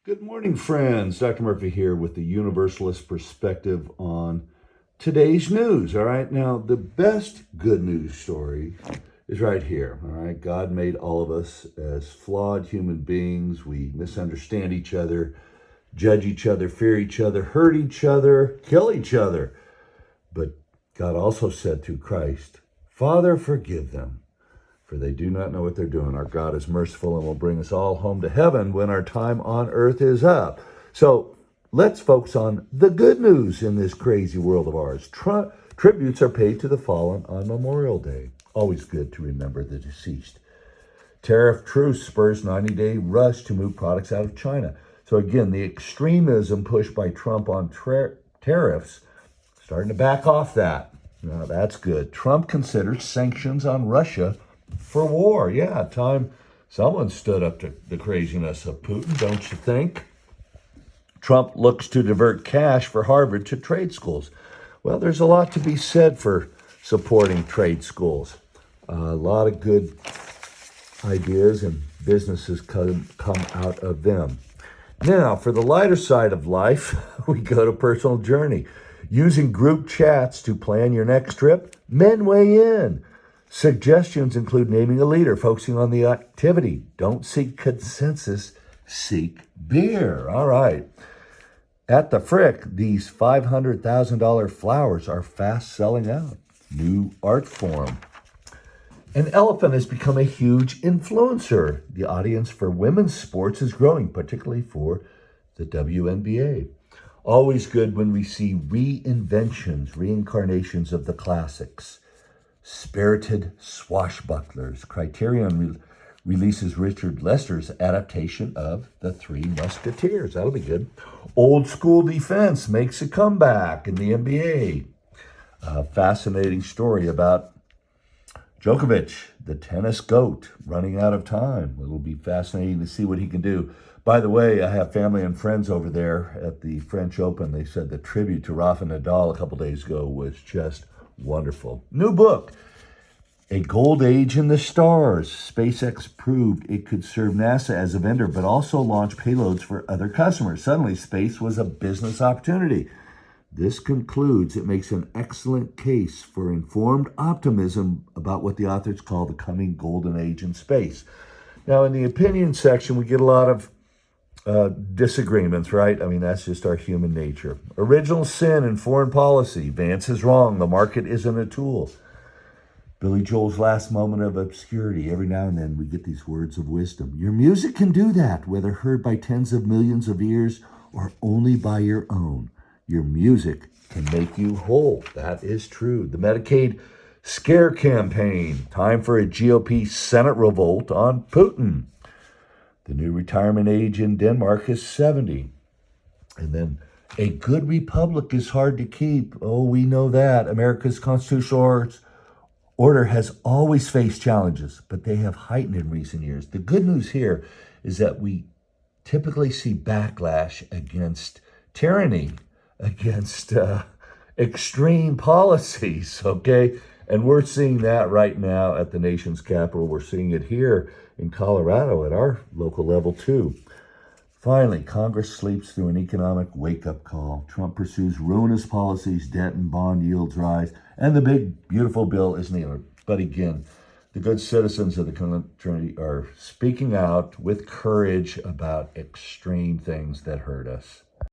Good morning, friends. Dr. Murphy here with the Universalist perspective on today's news. All right, now the best good news story is right here. All right, God made all of us as flawed human beings. We misunderstand each other, judge each other, fear each other, hurt each other, kill each other. But God also said through Christ, Father, forgive them, for they do not know what they're doing. Our God is merciful and will bring us all home to heaven when our time on earth is up. So let's focus on the good news in this crazy world of ours. Tributes are paid to the fallen on Memorial Day. Always good to remember the deceased. Tariff truce spurs 90-day rush to move products out of China. So again, the extremism pushed by Trump on tariffs, starting to back off that. Now that's good. Trump considers sanctions on Russia for war. Yeah, time someone stood up to the craziness of Putin, don't you think? Trump looks to divert cash for Harvard to trade schools. Well, there's a lot to be said for supporting trade schools. A lot of good ideas and businesses come out of them. Now, for the lighter side of life, we go to personal journey. Using group chats to plan your next trip, men weigh in. Suggestions include naming a leader, focusing on the activity. Don't seek consensus, seek beer. All right. At the Frick, these $500,000 flowers are fast selling out. New art form. An elephant has become a huge influencer. The audience for women's sports is growing, particularly for the WNBA. Always good when we see reinventions, reincarnations of the classics. Spirited Swashbucklers. Criterion releases Richard Lester's adaptation of The Three Musketeers. That'll be good. Old School Defense makes a comeback in the NBA. A fascinating story about Djokovic, the tennis goat, running out of time. It'll be fascinating to see what he can do. By the way, I have family and friends over there at the French Open. They said the tribute to Rafa Nadal a couple days ago was just wonderful. New book, A Gold Age in the Stars. SpaceX proved it could serve NASA as a vendor, but also launch payloads for other customers. Suddenly, space was a business opportunity. This concludes it makes an excellent case for informed optimism about what the authors call the coming golden age in space. Now, in the opinion section, we get a lot of disagreements, right? I mean, that's just our human nature. Original sin in foreign policy. Vance is wrong. The market isn't a tool. Billy Joel's last moment of obscurity. Every now and then we get these words of wisdom. Your music can do that, whether heard by tens of millions of ears or only by your own. Your music can make you whole. That is true. The Medicaid scare campaign. Time for a GOP Senate revolt on Putin. The new retirement age in Denmark is 70. And then a good republic is hard to keep. Oh, we know that. America's constitutional order has always faced challenges, but they have heightened in recent years. The good news here is that we typically see backlash against tyranny, against extreme policies, okay? And we're seeing that right now at the nation's capital. We're seeing it here in Colorado at our local level too. Finally, Congress sleeps through an economic wake-up call. Trump pursues ruinous policies, debt and bond yields rise, and the big, beautiful bill is needed. But again, the good citizens of the country are speaking out with courage about extreme things that hurt us.